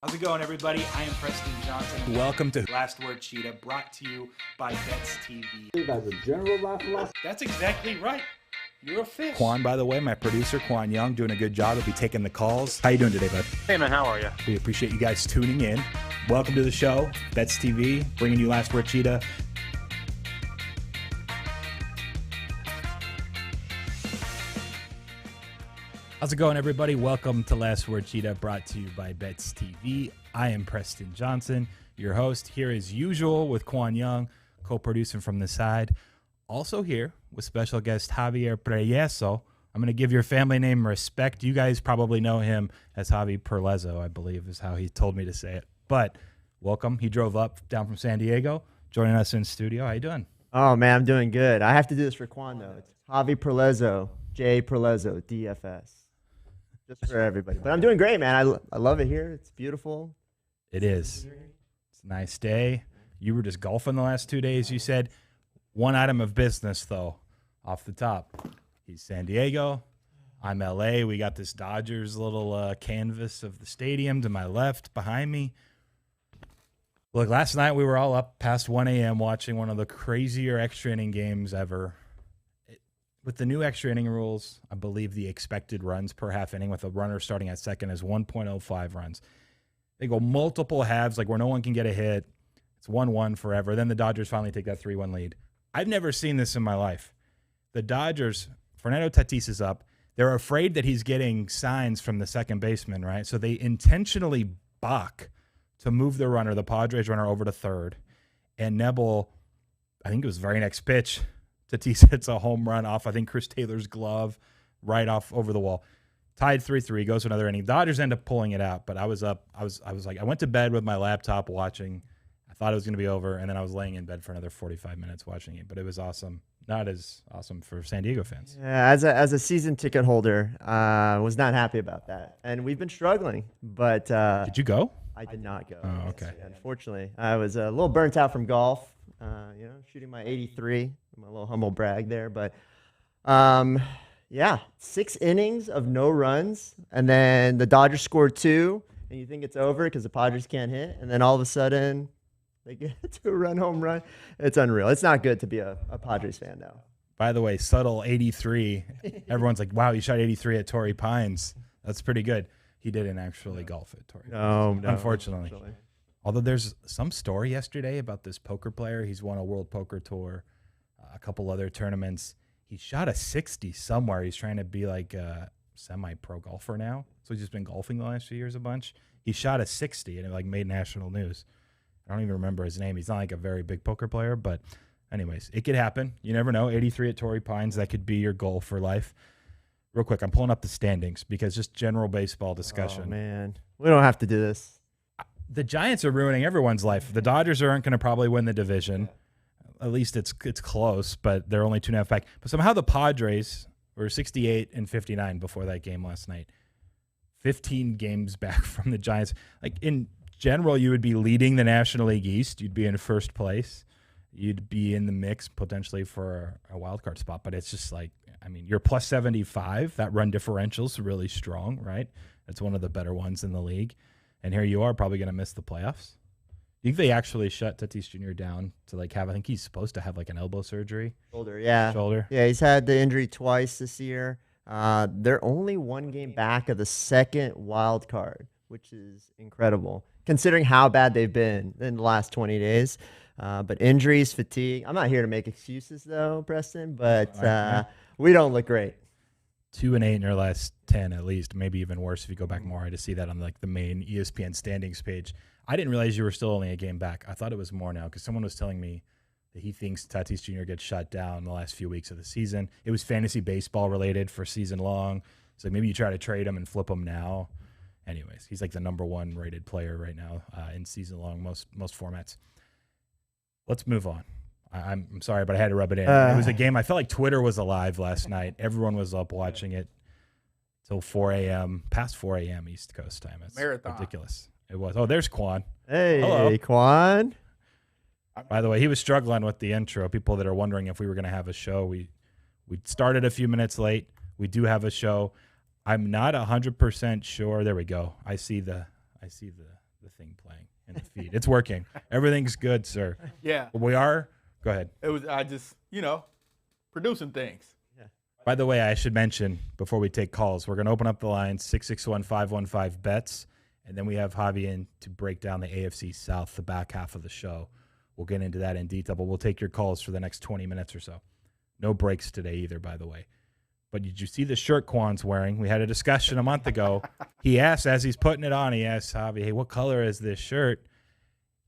How's it going, everybody? I am Preston Johnson. Welcome to Last Word Cheetah, brought to you by Bets TV. As a general philosophy. That's exactly right. You're a fish. Qwan, by the way, my producer, Qwan Young, doing a good job. He'll be taking the calls. How you doing today, bud? Hey, man, how are you? We appreciate you guys tuning in. Welcome to the show, Bets TV, bringing you Last Word Cheetah. How's it going, everybody? Welcome to Last Word Cheetah, brought to you by Bets TV. I am Preston Johnson, your host, here as usual with Qwan Young, co-producing from the side. Also here with special guest Javier Prellezo. I'm going to give your family name respect. You guys probably know him as Javi Prellezo, I believe is how he told me to say it. But welcome. He drove down from San Diego, joining us in studio. How you doing? Oh, man, I'm doing good. I have to do this for Qwan, though. It's Javi Prellezo, J. Prellezo, DFS. Just for everybody. But I'm doing great, man. I love it here. It's beautiful. It is. It's a nice day. You were just golfing the last 2 days, you said. One item of business, though, off the top. He's San Diego. I'm LA. We got this Dodgers little canvas of the stadium to my left, behind me. Look, last night we were all up past 1 a.m. watching one of the crazier extra inning games ever. With the new extra inning rules, I believe the expected runs per half inning with a runner starting at second is 1.05 runs. They go multiple halves, like where no one can get a hit. It's 1-1 forever. Then the Dodgers finally take that 3-1 lead. I've never seen this in my life. The Dodgers, Fernando Tatis is up. They're afraid that he's getting signs from the second baseman, right? So they intentionally balk to move the runner, the Padres runner, over to third. And Nebel, I think it was very next pitch, Tatis hits a home run off, I think, Chris Taylor's glove right off over the wall. Tied 3-3, goes to another inning. Dodgers end up pulling it out, but I was up. I was like, I went to bed with my laptop watching. I thought it was going to be over, and then I was laying in bed for another 45 minutes watching it. But it was awesome. Not as awesome for San Diego fans. Yeah, as a season ticket holder, was not happy about that. And we've been struggling. But Did you go? I did not go. Oh, okay. Unfortunately, I was a little burnt out from golf. Shooting my 83, my little humble brag there. But, 6 innings of no runs, and then the Dodgers scored 2, and you think it's over because the Padres can't hit, and then all of a sudden they get a 2-run home run. It's unreal. It's not good to be a Padres fan now. By the way, subtle 83. Everyone's like, wow, he shot 83 at Torrey Pines. That's pretty good. He didn't actually golf at Torrey Pines. No, unfortunately. Although there's some story yesterday about this poker player. He's won a World Poker Tour, a couple other tournaments. He shot a 60 somewhere. He's trying to be like a semi-pro golfer now. So he's just been golfing the last few years a bunch. He shot a 60 and it like made national news. I don't even remember his name. He's not like a very big poker player, but anyways, it could happen. You never know. 83 at Torrey Pines, that could be your goal for life. Real quick, I'm pulling up the standings because just general baseball discussion. Oh, man. We don't have to do this. The Giants are ruining everyone's life. The Dodgers aren't going to probably win the division. At least it's close, but they're only 2.5 back. But somehow the Padres were 68 and 59 before that game last night. 15 games back from the Giants. Like in general, you would be leading the National League East. You'd be in first place. You'd be in the mix potentially for a wild card spot. But it's just like, I mean, you're plus 75. That run differential's really strong, right? It's one of the better ones in the league. And here you are, probably going to miss the playoffs. Do you think they actually shut Tatis Jr. down to like have, I think he's supposed to have like an elbow surgery? Shoulder, yeah. Shoulder. Yeah, he's had the injury twice this year. They're only 1 game back of the second wild card, which is incredible, considering how bad they've been in the last 20 days. But injuries, fatigue. I'm not here to make excuses, though, Preston, but we don't look great. 2-8 in their last 10 at least, maybe even worse if you go back more. I just see that on like the main ESPN standings page. I didn't realize you were still only a game back. I thought it was more now because someone was telling me that he thinks Tatis Jr. gets shut down the last few weeks of the season. It was fantasy baseball related for season long. So maybe you try to trade him and flip him now. Anyways, he's like the number 1 rated player right now in season long, most formats. Let's move on. I'm sorry, but I had to rub it in. It was a game. I felt like Twitter was alive last night. Everyone was up watching it till 4 a.m., past 4 a.m. East Coast time. It's Marathon. Ridiculous. It was. Oh, there's Qwan. Hey, hello. Qwan. By the way, he was struggling with the intro. People that are wondering if we were going to have a show, we started a few minutes late. We do have a show. I'm not 100% sure. There we go. I see the the thing playing in the feed. It's working. Everything's good, sir. Yeah. We are. Go ahead. It was. I just, producing things. By the way, I should mention before we take calls, we're going to open up the lines 661-515-BETS, and then we have Javi in to break down the AFC South, the back half of the show. We'll get into that in detail, but we'll take your calls for the next 20 minutes or so. No breaks today either, by the way. But did you see the shirt Qwan's wearing? We had a discussion a month ago. He asked, as he's putting it on, he asked Javi, hey, what color is this shirt?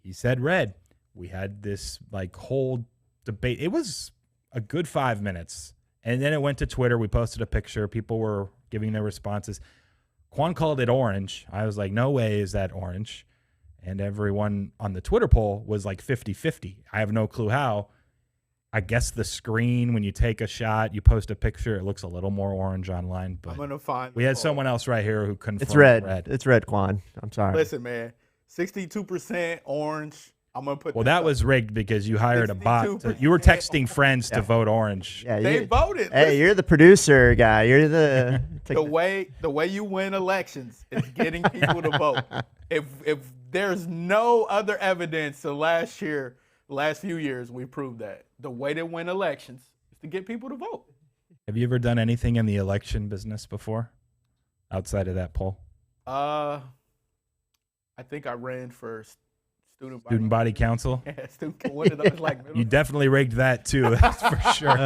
He said red. We had this whole debate. It was a good 5 minutes. And then it went to Twitter. We posted a picture. People were giving their responses. Qwan called it orange. I was like, no way is that orange. And everyone on the Twitter poll was like 50-50. I have no clue how. I guess the screen, when you take a shot, you post a picture, it looks a little more orange online. But I'm going to find. We had someone else right here who confirmed It's red. red. It's red, Qwan. I'm sorry. Listen, man. 62% orange. I'm going to put. Well, that was rigged because you hired a bot. You were texting friends to vote orange. Yeah, They voted. Hey, you're the producer guy. You're the the way you win elections is getting people to vote. If there's no other evidence to last few years, we proved that. The way to win elections is to get people to vote. Have you ever done anything in the election business before outside of that poll? I think I ran for Student body council? Yeah, one of those You definitely rigged that too, that's for sure.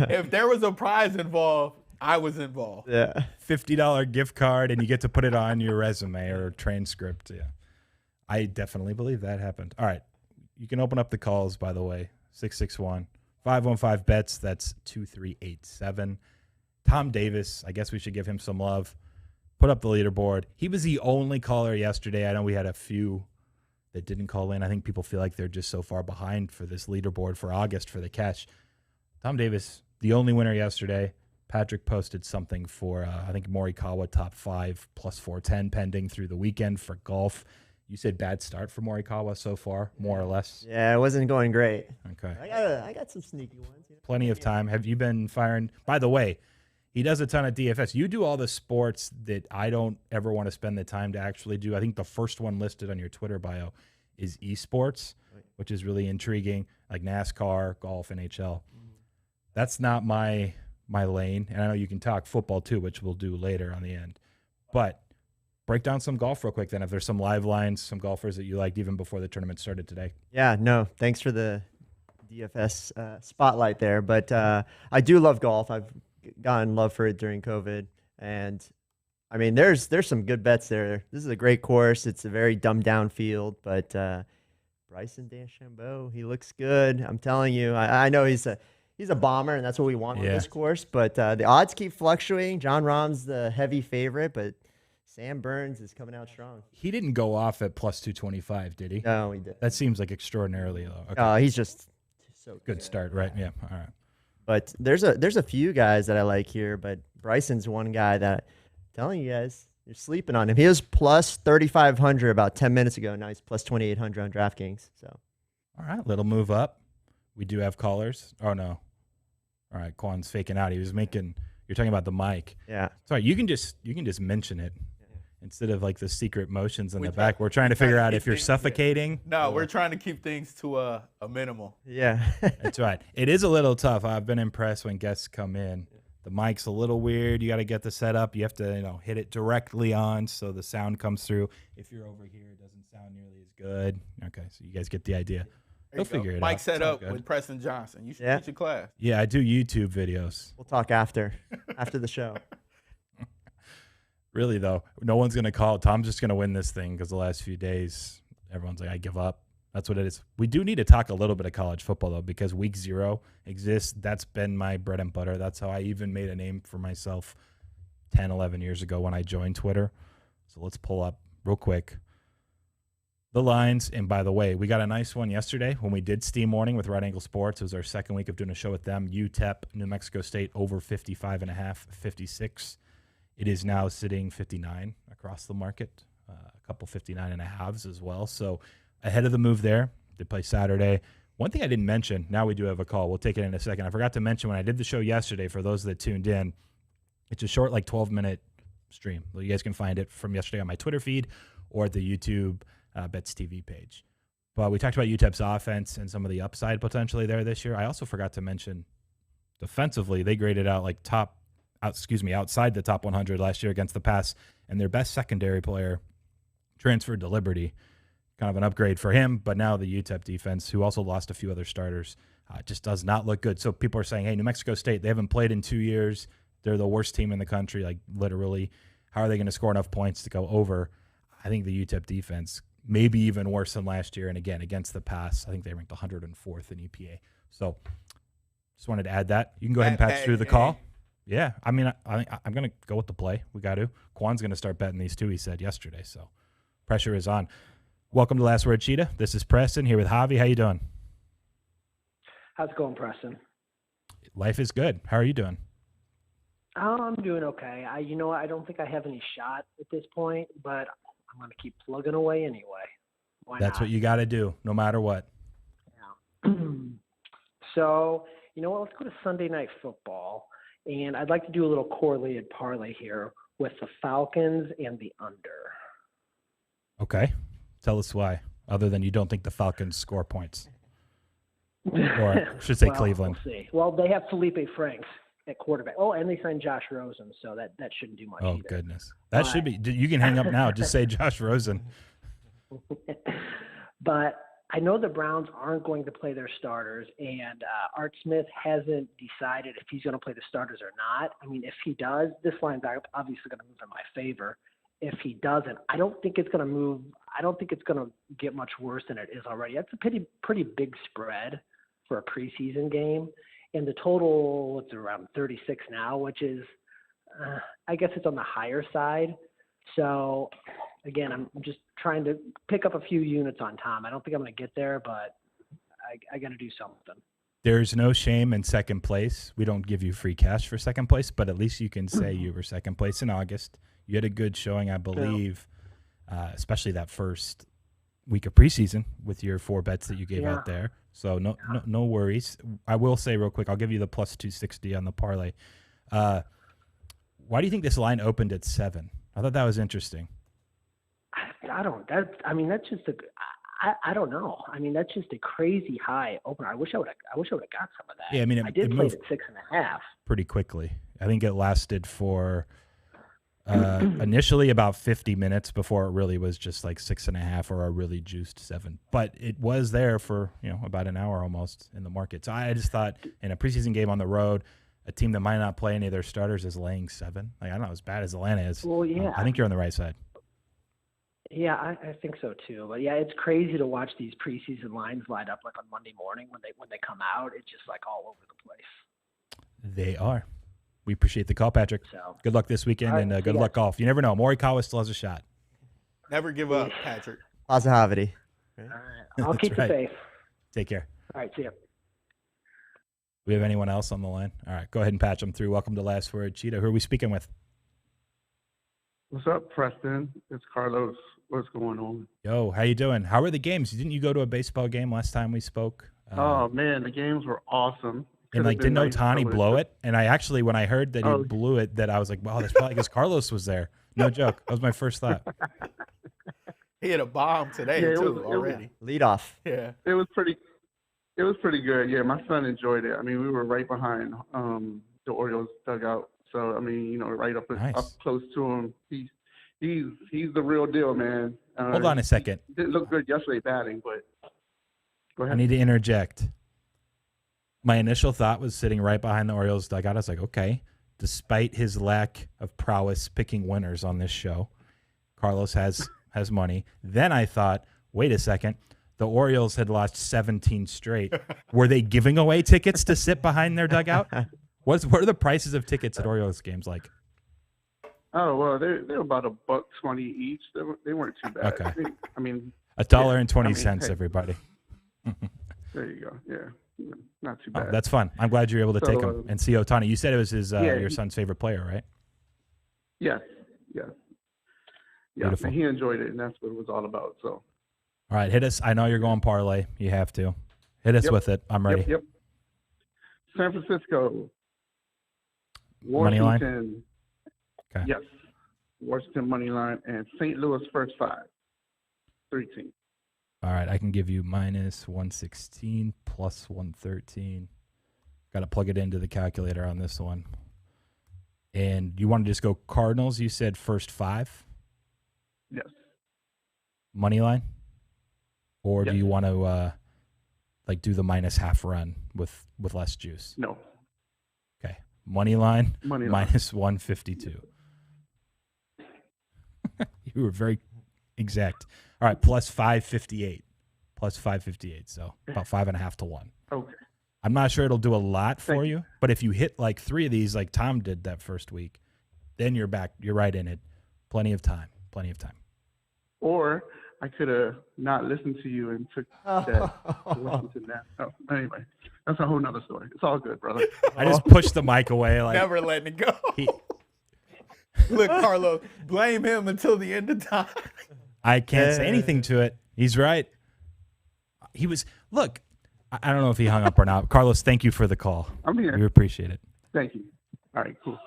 If there was a prize involved, I was involved. Yeah. $50 gift card, and you get to put it on your resume or transcript. Yeah, I definitely believe that happened. All right, you can open up the calls, by the way. 661-515-BETS. That's 2387. Tom Davis, I guess we should give him some love. Put up the leaderboard. He was the only caller yesterday. I know we had a few that didn't call in. I think people feel like they're just so far behind for this leaderboard for August for the catch. Tom Davis, the only winner yesterday. Patrick posted something for, I think, Morikawa top 5 plus 410 pending through the weekend for golf. You said bad start for Morikawa so far, more or less? Yeah, it wasn't going great. Okay. I got some sneaky ones. Plenty of time. Have you been firing? By the way, he does a ton of DFS. You do all the sports that I don't ever want to spend the time to actually do. I think the first one listed on your Twitter bio is esports, which is really intriguing, like NASCAR, golf, NHL. That's not my lane. And I know you can talk football too, which we'll do later on the end. But break down some golf real quick then. If there's some live lines, some golfers that you liked even before the tournament started today. Yeah, no, thanks for the DFS spotlight there. But I do love golf. I've gotten love for it during COVID. And, I mean, there's some good bets there. This is a great course. It's a very dumbed-down field. But Bryson DeChambeau, he looks good. I'm telling you. I know he's a bomber, and that's what we want on this course. But the odds keep fluctuating. John Rahm's the heavy favorite, but Sam Burns is coming out strong. He didn't go off at plus 225, did he? No, he didn't. That seems like extraordinarily low. Okay. He's just so good start, right? Yeah. All right. But there's a few guys that I like here, but Bryson's one guy that I'm telling you guys, you're sleeping on him. He was plus 3,500 about 10 minutes ago. Now he's plus 2,800 on DraftKings. So, all right, little move up. We do have callers. Oh no. All right, Qwan's faking out. He was making. You're talking about the mic. Yeah. Sorry, you can just mention it instead of like the secret motions in the back. We're trying to figure out if you're suffocating. No, we're trying to keep things to a minimal. Yeah. That's right. It is a little tough. I've been impressed when guests come in. The mic's a little weird. You got to get the setup. You have to, hit it directly on so the sound comes through. If you're over here, it doesn't sound nearly as good. Okay, so you guys get the idea. They'll figure it out. Mike set up with Preston Johnson. You should teach your class. Yeah, I do YouTube videos. We'll talk after the show. Really, though, no one's going to call. Tom's just going to win this thing because the last few days, everyone's like, I give up. That's what it is. We do need to talk a little bit of college football, though, because week 0 exists. That's been my bread and butter. That's how I even made a name for myself 10, 11 years ago when I joined Twitter. So let's pull up real quick the lines. And by the way, we got a nice one yesterday when we did Steam Morning with Right Angle Sports. It was our second week of doing a show with them. UTEP, New Mexico State, over 55.5, 56. It is now sitting 59 across the market, a couple 59.5s as well. So ahead of the move there. They play Saturday. One thing I didn't mention, now we do have a call. We'll take it in a second. I forgot to mention when I did the show yesterday, for those that tuned in, it's a short, 12-minute stream. Well, you guys can find it from yesterday on my Twitter feed or at the YouTube Bets TV page. But we talked about UTEP's offense and some of the upside potentially there this year. I also forgot to mention defensively, they graded out like outside the top 100 last year against the pass, and their best secondary player transferred to Liberty. Kind of an upgrade for him, but now the UTEP defense, who also lost a few other starters, just does not look good. So people are saying, hey, New Mexico State, they haven't played in 2 years. They're the worst team in the country, like literally. How are they going to score enough points to go over? I think the UTEP defense maybe even worse than last year. And again, against the pass, I think they ranked 104th in EPA. So just wanted to add that. You can go ahead and patch through the call. Yeah, I mean, I'm going to go with the play. We got to. Qwan's going to start betting these too, he said yesterday. So pressure is on. Welcome to Last Word Cheetah. This is Preston here with Javi. How you doing? How's it going, Preston? Life is good. How are you doing? Oh, I'm doing okay. I don't think I have any shot at this point, but I'm going to keep plugging away anyway. Why That's not? what you got to do, no matter what. Yeah. So, you know what? Let's go to Sunday Night Football, and I'd like to do a little correlated parlay here with the Falcons and the under. Okay. Tell us why, other than you don't think the Falcons score points. Or I should say Cleveland. We'll see. Well, they have Felipe Franks at quarterback. Oh, and they signed Josh Rosen, so that shouldn't do much either. Oh, goodness. That should be – you can hang up now. Just say Josh Rosen. But I know the Browns aren't going to play their starters, and Art Smith hasn't decided if he's going to play the starters or not. I mean, if he does, this line's obviously going to move in my favor. If he doesn't, I don't think it's going to move. I don't think it's going to get much worse than it is already. That's a pretty big spread for a preseason game. And the total, it's around 36 now, which is, I guess it's on the higher side. So, again, I'm just trying to pick up a few units on Tom. I don't think I'm going to get there, but I got to do something. There's no shame in second place. We don't give you free cash for second place, but at least you can say you were second place in August. You had a good showing, I believe, especially that first week of preseason with your 4 bets that you gave out there. So no worries. I will say real quick, I'll give you the plus 260 on the parlay. Why do you think this line opened at 7? I thought that was interesting. I don't know. I mean, that's just a crazy high opener. I wish I would have got some of that. Yeah, I mean, I did it play moved at 6.5 pretty quickly. I think it lasted for initially about 50 minutes before it really was just like 6.5 or a really juiced 7. But it was there for about an hour almost in the market. So I just thought in a preseason game on the road, a team that might not play any of their starters is laying 7. Like, I don't know, as bad as Atlanta is. Well, yeah, I think you're on the right side. Yeah, I think so too. But yeah, it's crazy to watch these preseason lines light up like on Monday morning when they come out. It's just like all over the place. They are. We appreciate the call, Patrick. So, good luck this weekend, and good luck golf. You never know. Morikawa still has a shot. Never give up, Patrick. Positivity. All right. I'll keep you safe. Take care. All right, see ya. We have anyone else on the line? All right, go ahead and patch them through. Welcome to Last Word Cheetah. Who are we speaking with? What's up, Preston? It's Carlos. What's going on? Yo, how you doing? How were the games? Didn't you go to a baseball game last time we spoke? Oh, man, the games were awesome. And didn't Ohtani blow it? And I actually, when I heard that he blew it, that I was like, wow, that's probably because Carlos was there. No joke. That was my first thought. He hit a bomb today too already. Lead off. Yeah. It was pretty good. Yeah, my son enjoyed it. I mean, we were right behind the Orioles dugout. So I mean, right up close to him. He's the real deal, man. Hold on a second. He didn't look good yesterday batting, but go ahead. I need to interject. My initial thought was sitting right behind the Orioles dugout. I was like, okay, despite his lack of prowess picking winners on this show, Carlos has money. Then I thought, wait a second, the Orioles had lost 17 straight. Were they giving away tickets to sit behind their dugout? What are the prices of tickets at Orioles games like? Oh, well, they're about $1.20 each. They weren't too bad. Okay. I mean, $1.20, everybody. There you go. Yeah. Not too bad. Oh, that's fun. I'm glad you're able to take him and see Ohtani. You said it was his your son's favorite player, right? Yes. Beautiful. And he enjoyed it, and that's what it was all about. So, all right, hit us. I know you're going parlay. You have to hit us with it. I'm ready. Yep. San Francisco, money line. Washington. Okay. Yes, Washington money line and St. Louis first 5. 3 teams. All right, I can give you minus 116, plus 113. Got to plug it into the calculator on this one. And you want to just go Cardinals? You said first 5? Yes. Money line? Or Yes. do you want to do the minus half run with less juice? No. Okay. Money line, minus 152. You were very exact. All right, plus 558. Plus 558, so about 5.5 to 1. Okay. I'm not sure it'll do a lot for Thank you, but if you hit like 3 of these like Tom did that first week, then you're back. You're right in it. Plenty of time. Or I could have not listened to you and took that to listen to that. Oh, anyway, that's a whole nother story. It's all good, brother. I just pushed the mic away. Like Never letting it go. Look, Carlos, blame him until the end of time. I can't say anything to it. He's right. He was, look, I don't know if he hung up or not. Carlos, thank you for the call. I'm here. We appreciate it. Thank you. All right, cool.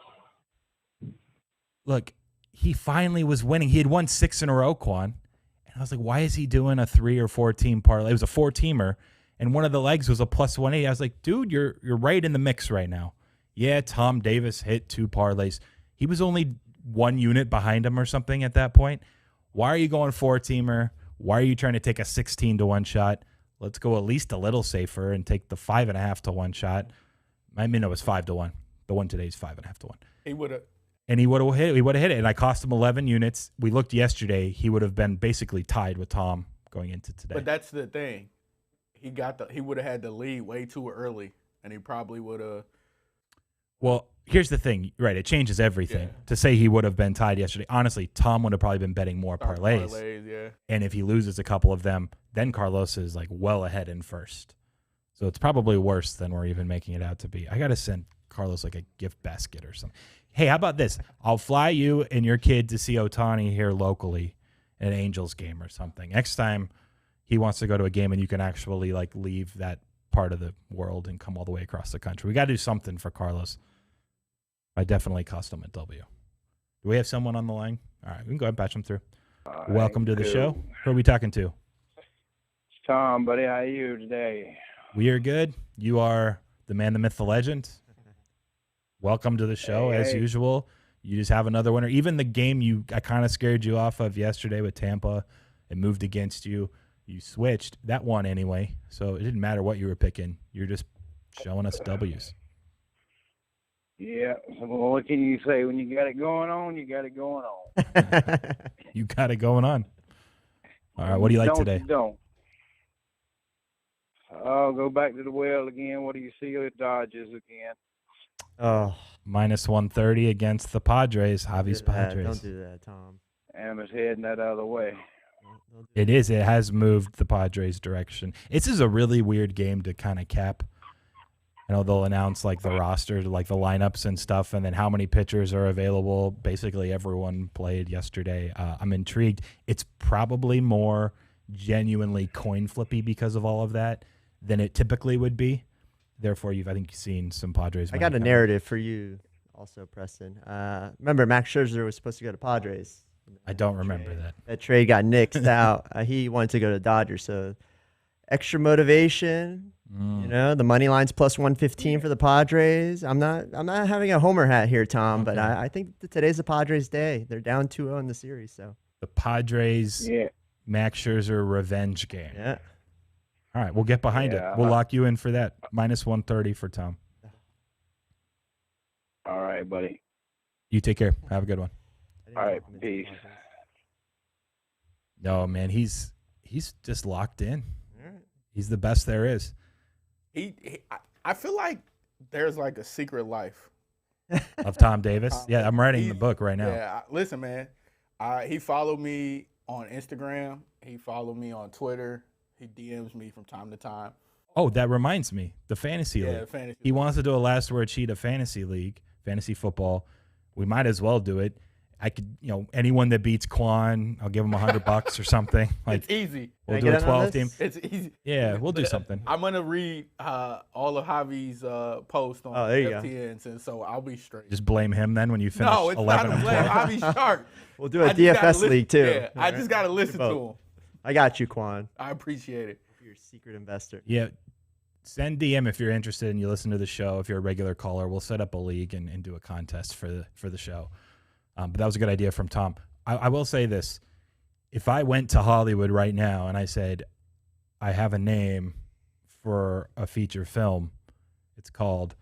Look, he finally was winning. He had won 6 in a row, Qwan. And I was like, why is he doing a 3 or 4 team parlay? It was a 4-teamer, and one of the legs was a plus 180. I was like, dude, you're right in the mix right now. Yeah, Tom Davis hit 2 parlays. He was only 1 unit behind him or something at that point. Why are you going 4-teamer? Why are you trying to take a 16 to 1 shot? Let's go at least a little safer and take the 5.5 to 1 shot. I mean, it was 5 to 1. The one today is 5.5 to 1. He would have. And he would have hit it. And I cost him 11 units. We looked yesterday. He would have been basically tied with Tom going into today. But that's the thing. He would have had the lead way too early, and he probably would have. Well, here's the thing. Right, it changes everything. Yeah. To say he would have been tied yesterday, honestly, Tom would have probably been betting more parlays. Yeah. And if he loses a couple of them, then Carlos is like well ahead in first. So it's probably worse than we're even making it out to be. I got to send Carlos like a gift basket or something. Hey, how about this? I'll fly you and your kid to see Ohtani here locally at an Angels game or something. Next time he wants to go to a game and you can actually like leave that part of the world and come all the way across the country. We got to do something for Carlos. I definitely cost him a W. Do we have someone on the line? All right, we can go ahead and patch him through. Welcome to the show. Who are we talking to? It's Tom, buddy. How are you today? We are good. You are the man, the myth, the legend. Welcome to the show, as usual. You just have another winner. Even the game I kind of scared you off of yesterday with Tampa, it moved against you. You switched. That won anyway, so it didn't matter what you were picking. You're just showing us W's. Yeah. Well, what can you say? When you got it going on, you got it going on. You got it going on. All right, what do you like today? Don't. I'll go back to the well again. What do you see with Dodgers again? Oh, minus 130 against the Padres. Javi's Padres. Don't do that, Tom. And it's heading that other way. It is. It has moved the Padres' direction. This is a really weird game to kind of cap. I know they'll announce like the roster, like the lineups and stuff, and then how many pitchers are available. Basically, everyone played yesterday. I'm intrigued. It's probably more genuinely coin flippy because of all of that than it typically would be. Therefore, I think you've seen some Padres. I got a narrative for you also, Preston. Remember, Max Scherzer was supposed to go to Padres. I don't remember that. That trade got nixed out. He wanted to go to Dodgers, so extra motivation. You know, the money line's plus 115 for the Padres. I'm not having a homer hat here, Tom, but I think today's the Padres' day. They're down 2-0 in the series, so the Padres, Max Scherzer revenge game. Yeah. All right, we'll get behind it. We'll lock you in for that. Minus 130 for Tom. All right, buddy. You take care. Have a good one. All right, peace. No, man, he's just locked in. He's the best there is. I feel like there's like a secret life of Tom Davis. Yeah, I'm writing the book right now. Yeah, listen, man. He followed me on Instagram. He followed me on Twitter. He DMs me from time to time. Oh, that reminds me. The fantasy league. Fantasy he wants to do a Last Word Cheetah fantasy league, fantasy football. We might as well do it. I could, anyone that beats Qwan, I'll give him $100 or something. Like, it's easy. We'll do a 12 team. It's easy. Yeah, we'll do something. I'm gonna read all of Javi's posts on FTNs, and so I'll be straight. Just blame him then when you finish. No, it's 11 not a blame. Javi's sharp. We'll do a DFS league too. Yeah, I just gotta listen to him. I got you, Qwan. I appreciate it. You're a secret investor. Yeah. Send DM if you're interested and you listen to the show. If you're a regular caller, we'll set up a league and do a contest for the show. But that was a good idea from Tom. I will say this. If I went to Hollywood right now and I said, I have a name for a feature film, it's called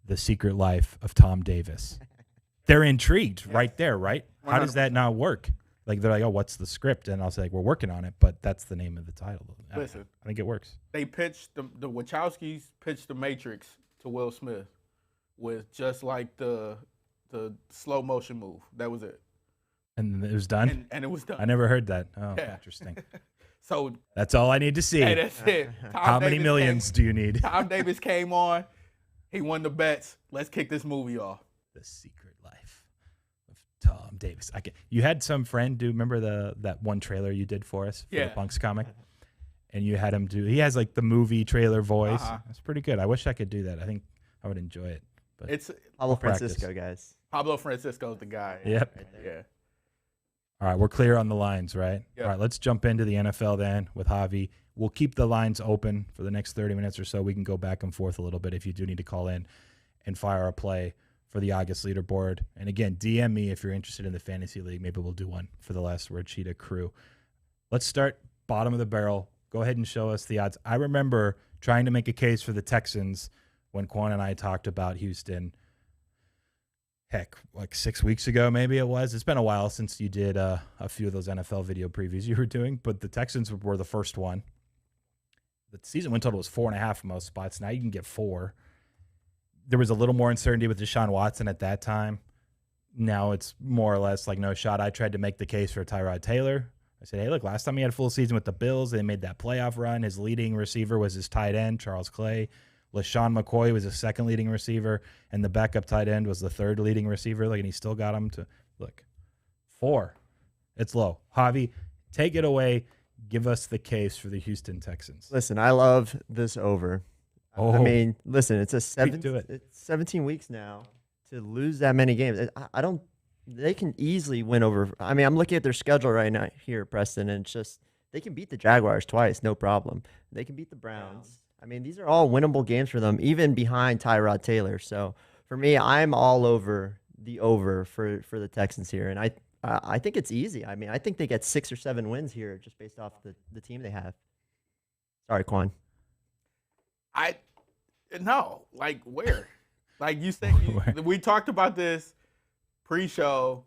The Secret Life of Tom Davis. They're intrigued right there, right? How does that not work? Like, they're like, oh, what's the script? And I'll say, like, we're working on it, but that's the name of the title. Listen, I think it works. They pitched, the Wachowskis pitched The Matrix to Will Smith with just like the slow motion move. That was it. And it was done? And it was done. I never heard that. Oh, interesting. So that's all I need to see. Hey, that's it. How many millions do you need? Tom Davis came on. He won the bets. Let's kick this movie off. The Secret Life of Tom Davis. You had some friend remember that one trailer you did for us for the Punks comic? And you had him he has like the movie trailer voice. That's pretty good. I wish I could do that. I think I would enjoy it. But it's Pablo Francisco, guys. Pablo Francisco's the guy. Yep. Right there. Yeah. All right, we're clear on the lines, right? Yep. All right, let's jump into the NFL then with Javi. We'll keep the lines open for the next 30 minutes or so. We can go back and forth a little bit if you do need to call in and fire a play for the August leaderboard. And again, DM me if you're interested in the fantasy league. Maybe we'll do one for the Last Word Cheetah crew. Let's start bottom of the barrel. Go ahead and show us the odds. I remember trying to make a case for the Texans when Qwan and I talked about Houston. Heck, like 6 weeks ago, maybe it was. It's been a while since you did a few of those NFL video previews you were doing, but the Texans were the first one. The season win total was 4.5 in most spots. Now you can get 4. There was a little more uncertainty with Deshaun Watson at that time. Now it's more or less like no shot. I tried to make the case for Tyrod Taylor. I said, hey, look, last time he had a full season with the Bills, they made that playoff run. His leading receiver was his tight end, Charles Clay. LaShawn McCoy was his second leading receiver, and the backup tight end was the third leading receiver. Like, and he still got him to, look, 4. It's low. Javi, take it away. Give us the case for the Houston Texans. Listen, I love this over. Oh, I mean, listen, it's it's 17 weeks now to lose that many games. They can easily win over. I mean, I'm looking at their schedule right now here, Preston, and it's just they can beat the Jaguars twice, no problem. They can beat the Browns. I mean, these are all winnable games for them, even behind Tyrod Taylor. So for me, I'm all over the over for the Texans here, and I think it's easy. I mean, I think they get 6 or 7 wins here just based off the team they have. Sorry, Qwan. No, like where? Like you said, we talked about this pre-show.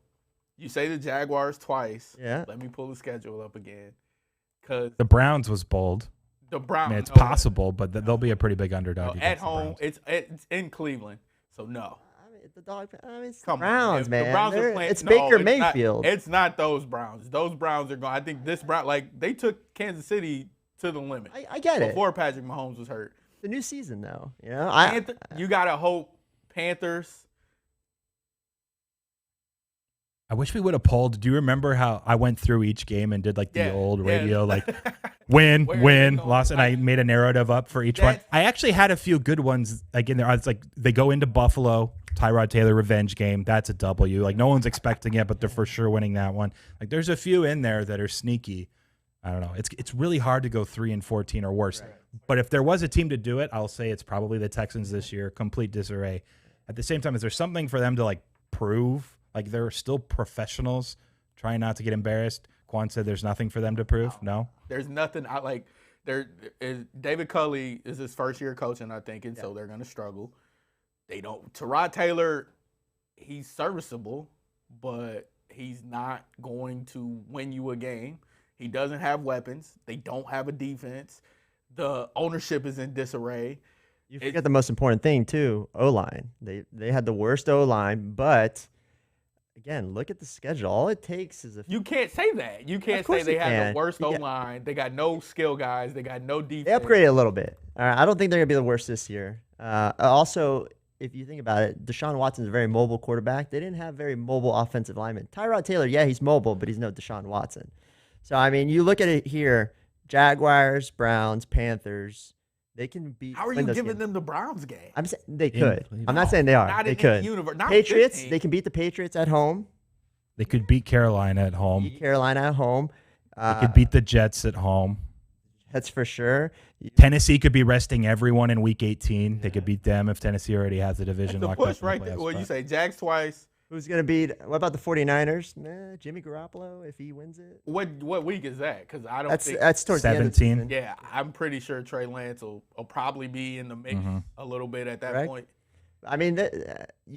You say the Jaguars twice. Yeah. Let me pull the schedule up again. Cause the Browns was bold. The Browns. I mean, it's possible, but they'll be a pretty big underdog. At home, it's in Cleveland, so no. It's the Browns, man. The Browns are playing. It's Baker Mayfield. It's not those Browns. Those Browns are going. I think this Brown, like they took Kansas City to the limit. I get it. Before Patrick Mahomes was hurt. The new season, though. You know, you gotta hope Panthers. I wish we would have polled. Do you remember how I went through each game and did like the old radio, like win, loss, and I made a narrative up for each one? I actually had a few good ones like in there. It's like they go into Buffalo, Tyrod Taylor revenge game. That's a W. Like no one's expecting it, but they're for sure winning that one. Like there's a few in there that are sneaky. I don't know. It's really hard to go 3-14 or worse. Right. But if there was a team to do it, I'll say it's probably the Texans this year. Complete disarray. At the same time, is there something for them to like prove? Like they're still professionals, trying not to get embarrassed. Qwan said there's nothing for them to prove. No, there's nothing. David Culley is his first year coaching, I think, and so they're going to struggle. They don't. Tyrod Taylor, he's serviceable, but he's not going to win you a game. He doesn't have weapons. They don't have a defense. The ownership is in disarray. You forget the most important thing too: O-line. They had the worst O-line, but again, look at the schedule. All it takes is You can't say that. You can't say they have the worst O-line. They got no skill guys. They got no defense. They upgraded a little bit. All right, I don't think they're going to be the worst this year. Also, if you think about it, Deshaun Watson's a very mobile quarterback. They didn't have very mobile offensive linemen. Tyrod Taylor, yeah, he's mobile, but he's no Deshaun Watson. So, I mean, you look at it here, Jaguars, Browns, Panthers, they can beat. How are you giving them the Browns game? I'm saying they could. I'm not saying they are. They could. Patriots, they can beat the Patriots at home. They could beat Carolina at home. They could beat the Jets at home. That's for sure. Tennessee could be resting everyone in Week 18. They could beat them if Tennessee already has the division locked up. Right there. Well, you say Jags twice. Who's going to beat? What about the 49ers? Jimmy Garoppolo, if he wins it. What week is that? Because I don't think that's towards 17. the end of the season. Yeah, I'm pretty sure Trey Lance will probably be in the mix a little bit at that point. I mean,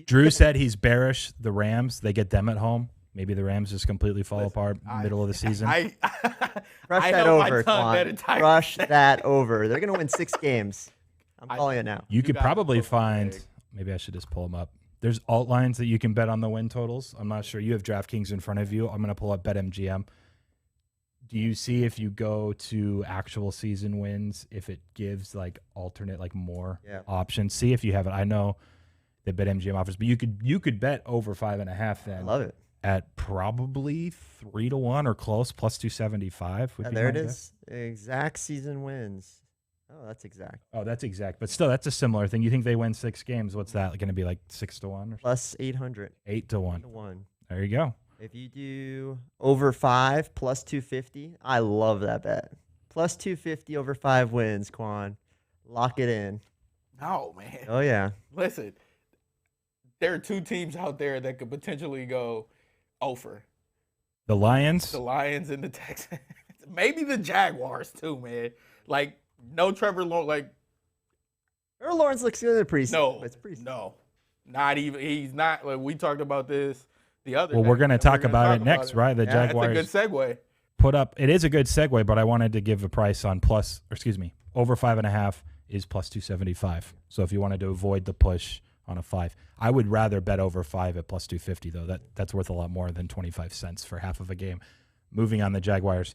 Drew said he's bearish. The Rams, they get them at home. Maybe the Rams just completely fall apart middle of the season. Crush that over, Qwan. Crush that over. They're going to win 6 games. I'm calling it now. You could probably find, maybe I should just pull them up. There's alt lines that you can bet on the win totals. I'm not sure. You have DraftKings in front of you. I'm going to pull up BetMGM. Do you see if you go to actual season wins, if it gives like alternate, like more options? See if you have it. I know that BetMGM offers, but you could bet over 5.5 then. I love it. At probably 3-1 or close, plus 275. There it is. Exact season wins. Oh, that's exact. Oh, that's exact. But still, that's a similar thing. You think they win 6 games? What's that going to be, like 6-1 or plus 800? 8-1. 8-1. There you go. If you do over 5 plus 250, I love that bet. Plus 250 over 5 wins, Qwan. Lock it in. Oh man. Oh yeah. Listen, there are 2 teams out there that could potentially go over. The Lions? The Lions and the Texans. Maybe the Jaguars too, man. Like, no Trevor Lawrence. Like, Trevor Lawrence looks good in the preseason. No, it's preseason. No. Not even. He's not. Like, we talked about this the other Well, day. we're going to talk about it next, right? The Jaguars. That's a good segue. Put up. It is a good segue, but I wanted to give a price on over 5.5 is plus 275. So if you wanted to avoid the push on a 5. I would rather bet over 5 at plus 250, though. That's worth a lot more than 25 cents for half of a game. Moving on the Jaguars.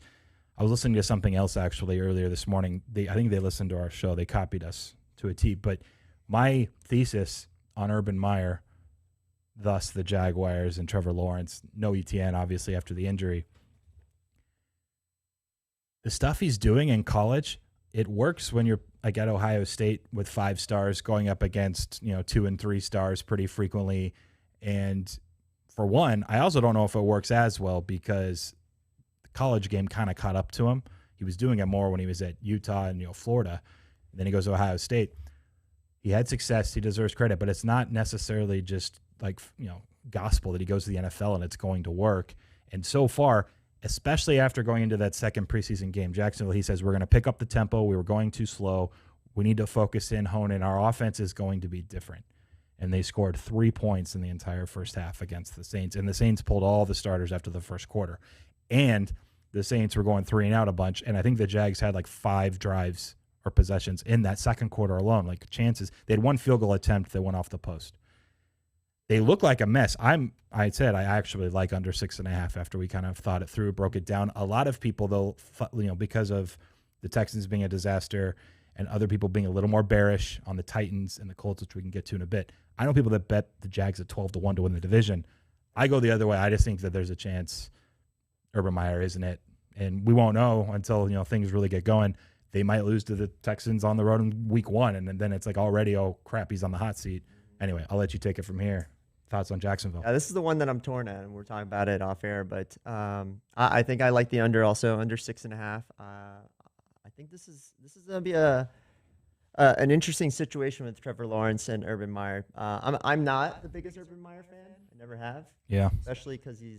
I was listening to something else, actually, earlier this morning. I think they listened to our show. They copied us to a T. But my thesis on Urban Meyer, thus the Jaguars and Trevor Lawrence, no ETN, obviously, after the injury. The stuff he's doing in college, it works when you're like at Ohio State with 5 stars going up against 2 and 3 stars pretty frequently. And for one, I also don't know if it works as well because the college game kind of caught up to him. He was doing it more when he was at Utah and Florida. And then he goes to Ohio State. He had success. He deserves credit, but it's not necessarily just like gospel that he goes to the NFL and it's going to work. And so far, especially after going into that second preseason game, Jacksonville, he says, we're going to pick up the tempo. We were going too slow. We need to focus in, hone in. Our offense is going to be different. And they scored 3 points in the entire first half against the Saints. And the Saints pulled all the starters after the first quarter. And the Saints were going 3 and out a bunch. And I think the Jags had like 5 drives or possessions in that second quarter alone, like chances. They had 1 field goal attempt that went off the post. They look like a mess. I said I actually like under 6.5 after we kind of thought it through, broke it down. A lot of people, though, because of the Texans being a disaster and other people being a little more bearish on the Titans and the Colts, which we can get to in a bit. I know people that bet the Jags at 12-1 to win the division. I go the other way. I just think that there's a chance Urban Meyer isn't it. And we won't know until things really get going. They might lose to the Texans on the road in week 1, and then it's like already, oh, crap, he's on the hot seat. Anyway, I'll let you take it from here. Thoughts on Jacksonville? Yeah, this is the one that I'm torn at, and we're talking about it off air. But I think I like the under also, under 6.5. I think this is going to be an interesting situation with Trevor Lawrence and Urban Meyer. I'm not the biggest Urban Meyer fan. I never have. Yeah. Especially because he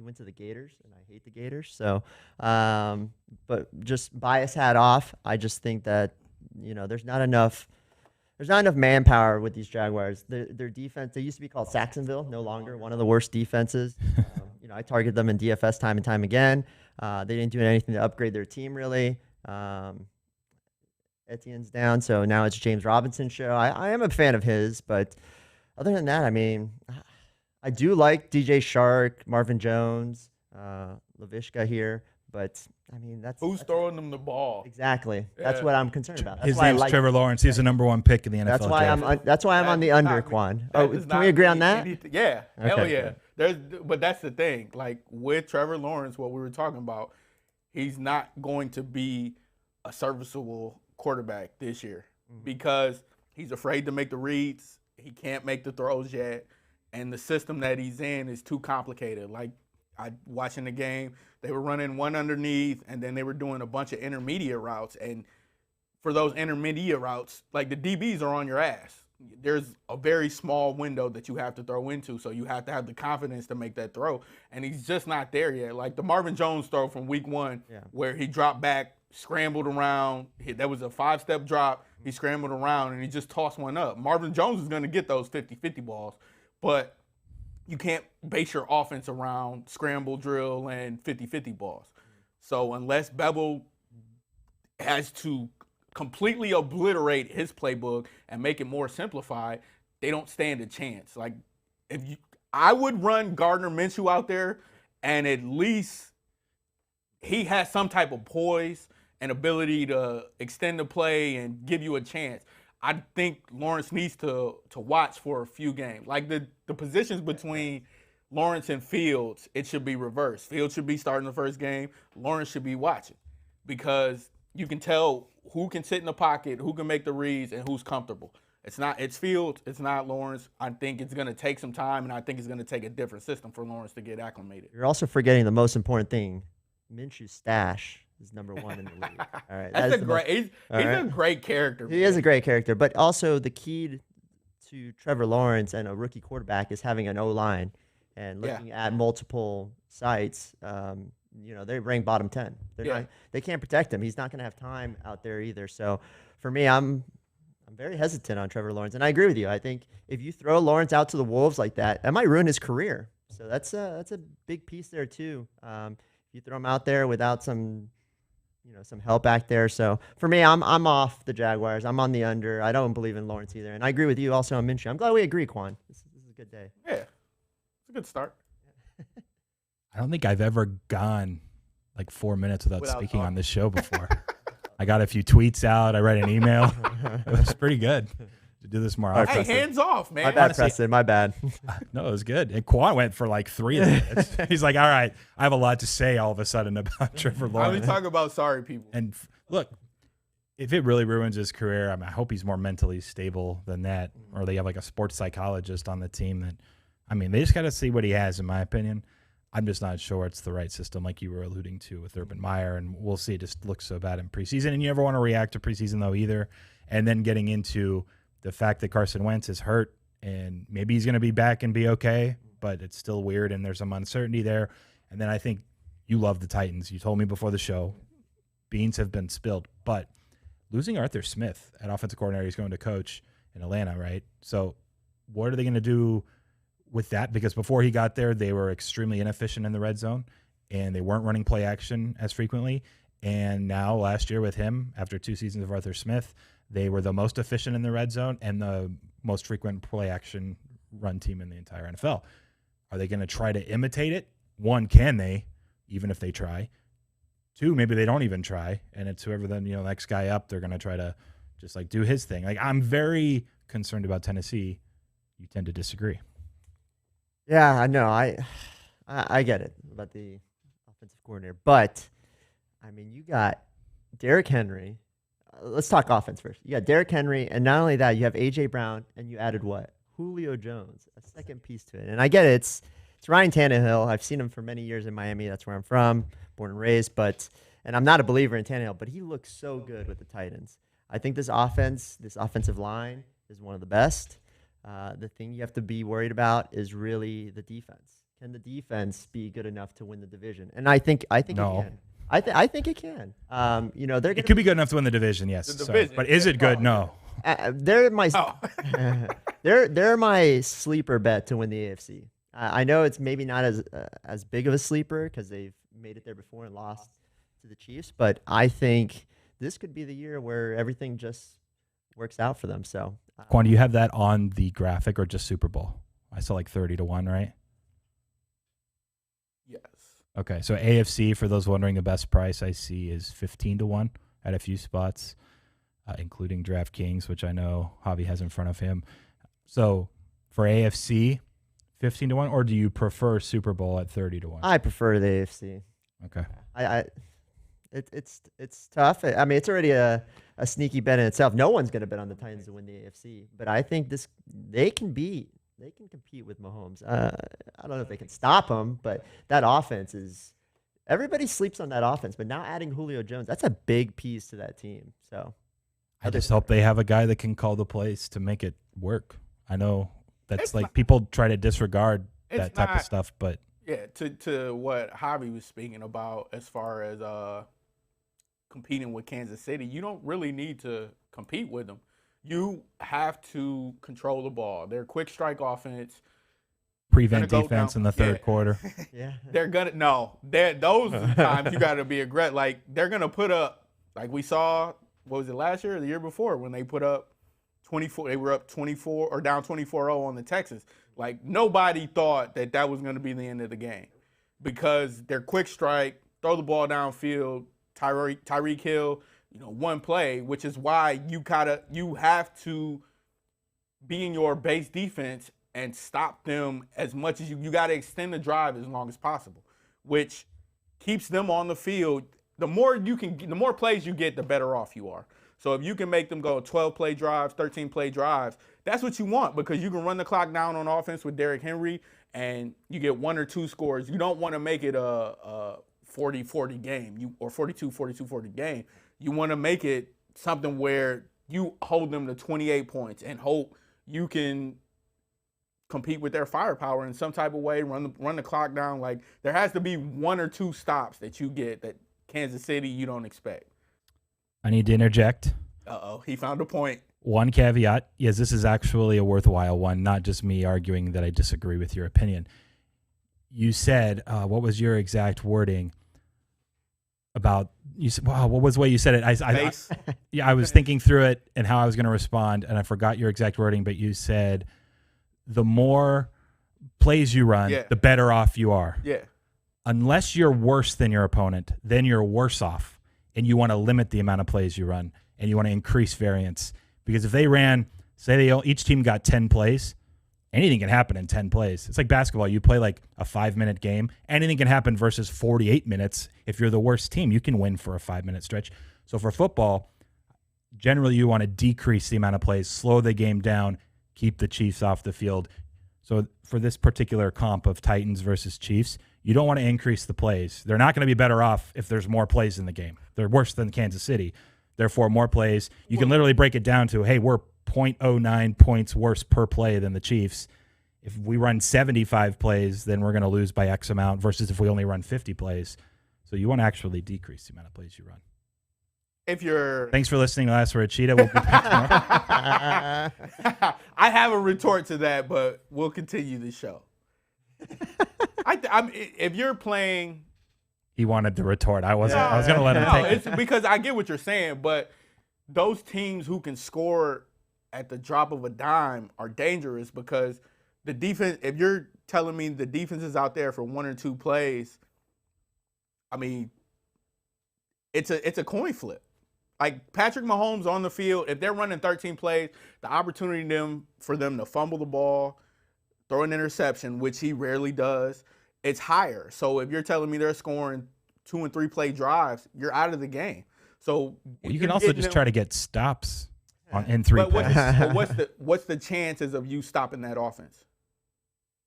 went to the Gators, and I hate the Gators. So, but just bias hat off. I just think that there's not enough. There's not enough manpower with these Jaguars. Their defense, they used to be called Saxonville, no longer one of the worst defenses. I target them in DFS time and time again. They didn't do anything to upgrade their team, really. Etienne's down, so now it's James Robinson's show. I am a fan of his, but other than that, I mean, I do like DJ Shark, Marvin Jones, Laviska here, but I mean, who's throwing them the ball? Exactly. Yeah. That's what I'm concerned about. His name's Trevor Lawrence. He's the number 1 pick in the NFL. That's why I'm on the under, Qwan. Can we agree on that? Yeah. Okay, hell yeah. But that's the thing. Like with Trevor Lawrence, what we were talking about, he's not going to be a serviceable quarterback this year because he's afraid to make the reads. He can't make the throws yet, and the system that he's in is too complicated. Like watching the game, they were running one underneath, and then they were doing a bunch of intermediate routes. And for those intermediate routes, like the DBs are on your ass. There's a very small window that you have to throw into, so you have to have the confidence to make that throw. And he's just not there yet. Like the Marvin Jones throw from week 1, where he dropped back, scrambled around. That was a 5-step drop. He scrambled around, and he just tossed one up. Marvin Jones is going to get those 50-50 balls, but you can't base your offense around scramble, drill, and 50-50 balls. So unless Bevel has to completely obliterate his playbook and make it more simplified, they don't stand a chance. Like, I would run Gardner Minshew out there, and at least he has some type of poise and ability to extend the play and give you a chance. I think Lawrence needs to watch for a few games. Like the positions between Lawrence and Fields, it should be reversed. Fields should be starting the first game. Lawrence should be watching, because you can tell who can sit in the pocket, who can make the reads, and who's comfortable. It's Fields, it's not Lawrence. I think it's going to take some time, and I think it's going to take a different system for Lawrence to get acclimated. You're also forgetting the most important thing. Minshew's stash is number 1 in the league. All right, he's a great character. He is a great character, but also the key to Trevor Lawrence and a rookie quarterback is having an O-line and looking at multiple sites. They rank bottom 10. They can't protect him. He's not going to have time out there either. So for me, I'm very hesitant on Trevor Lawrence, and I agree with you. I think if you throw Lawrence out to the Wolves like that might ruin his career. So that's a big piece there too. If you throw him out there without some help back there. So for me, I'm off the Jaguars. I'm on the under. I don't believe in Lawrence either, and I agree with you also on Minshew. I'm glad we agree, Qwan. This is a good day. Yeah, it's a good start. I don't think I've ever gone like 4 minutes without speaking on this show before. I got a few tweets out. I read an email. It was pretty good to do this more often. Hey, hands off, man. My bad, Preston. My bad. No, it was good. And Qwan went for like 3 minutes. He's like, all right, I have a lot to say all of a sudden about Trevor Lawrence. I talk about sorry people. And look, if it really ruins his career, I hope he's more mentally stable than that, or they have like a sports psychologist on the team that, they just got to see what he has, in my opinion. I'm just not sure it's the right system, like you were alluding to with Urban Meyer, and we'll see. It just looks so bad in preseason, and you never want to react to preseason, though, either. And then getting into the fact that Carson Wentz is hurt, and maybe he's going to be back and be okay, but it's still weird, and there's some uncertainty there. And then I think you love the Titans. You told me before the show, beans have been spilled. But losing Arthur Smith at offensive coordinator, he's going to coach in Atlanta, right? So what are they going to do with that? Because before he got there, they were extremely inefficient in the red zone, and they weren't running play action as frequently. And now last year with him, after 2 seasons of Arthur Smith, they were the most efficient in the red zone and the most frequent play action run team in the entire NFL. Are they going to try to imitate it? 1, can they, even if they try? 2, maybe they don't even try, and it's whoever the next guy up, they're going to try to just like do his thing. Like, I'm very concerned about Tennessee. You tend to disagree. Yeah, I know. I get it about the offensive coordinator, but you got Derrick Henry. Let's talk offense first. You got Derrick Henry, and not only that, you have A.J. Brown, and you added what? Julio Jones, a second piece to it. And I get it. It's Ryan Tannehill. I've seen him for many years in Miami. That's where I'm from, born and raised. And I'm not a believer in Tannehill, but he looks so good with the Titans. I think this offensive line is one of the best. The thing you have to be worried about is really the defense. Can the defense be good enough to win the division? And I think it can. I think it can. It could be good enough to win the division, yes. But is it good? No. They're my sleeper bet to win the AFC. I know it's maybe not as big of a sleeper because they've made it there before and lost to the Chiefs, but I think this could be the year where everything just works out for them. So, Qwan, do you have that on the graphic or just Super Bowl? I saw like 30-1, right? Yes. Okay, so AFC, for those wondering, the best price I see is 15-1 at a few spots, including DraftKings, which I know Javi has in front of him. So for AFC, 15-1, or do you prefer Super Bowl at 30-1? I prefer the AFC. Okay. It's tough. It's already a sneaky bet in itself. No one's going to bet on the Titans to win the AFC, but I think they can beat they can compete with Mahomes. I don't know if they can stop him, but that offense is everybody sleeps on that offense. But now adding Julio Jones, that's a big piece to that team. So I just hope they have a guy that can call the plays to make it work. I know that's people try to disregard that type of stuff, but yeah, to what Javi was speaking about as far as competing with Kansas City, you don't really need to compete with them. You have to control the ball. They're quick strike offense. Prevent defense in the third quarter. Yeah, those are the times you got to be aggressive. Like they're gonna put up, like we saw. What was it last year or the year before when they put up 24? They were up 24 or down 24-0 on the Texans. Like nobody thought that was going to be the end of the game because their quick strike, throw the ball downfield, Tyreek Hill, one play, which is why you have to be in your base defense and stop them as much as you got to extend the drive as long as possible, which keeps them on the field. The more plays you get, the better off you are. So if you can make them go 12-play drives, 13-play drives, that's what you want because you can run the clock down on offense with Derrick Henry and you get 1 or 2 scores. You don't want to make it a 40-40 game or 42-40 game. You want to make it something where you hold them to 28 points and hope you can compete with their firepower in some type of way, run the clock down. Like there has to be 1 or 2 stops that you get that Kansas City you don't expect. I need to interject. He found a point. One caveat. Yes, this is actually a worthwhile one, not just me arguing that I disagree with your opinion. You said, what was your exact wording about, you said, wow, what was the way you said it? I was thinking through it and how I was going to respond, and I forgot your exact wording, but you said the more plays you run, the better off you are. Yeah. Unless you're worse than your opponent, then you're worse off. And you want to limit the amount of plays you run, and you want to increase variance. Because if they ran, say each team got 10 plays, anything can happen in 10 plays. It's like basketball. You play like a 5-minute game. Anything can happen versus 48 minutes. If you're the worst team, you can win for a 5-minute stretch. So for football, generally you want to decrease the amount of plays, slow the game down, keep the Chiefs off the field. So for this particular comp of Titans versus Chiefs, you don't want to increase the plays. They're not going to be better off if there's more plays in the game. They're worse than Kansas City. Therefore, more plays. You can literally break it down to, hey, we're 0.09 points worse per play than the Chiefs. If we run 75 plays, then we're going to lose by X amount versus if we only run 50 plays. So you want to actually decrease the amount of plays you run. Thanks for listening to Last Word Cheetah. We'll be back tomorrow. I have a retort to that, but we'll continue the show. If you're playing, he wanted to retort. I was going to let him take it. It's because I get what you're saying, but those teams who can score at the drop of a dime are dangerous because the defense. If you're telling me the defense is out there for 1 or 2 plays, I mean, it's a coin flip. Like Patrick Mahomes on the field, if they're running 13 plays, the opportunity for them to fumble the ball, throw an interception, which he rarely does, it's higher. So if you're telling me they're scoring 2 and 3 play drives, you're out of the game. So you can also just try to get stops in 3 plays. What's the chances of you stopping that offense?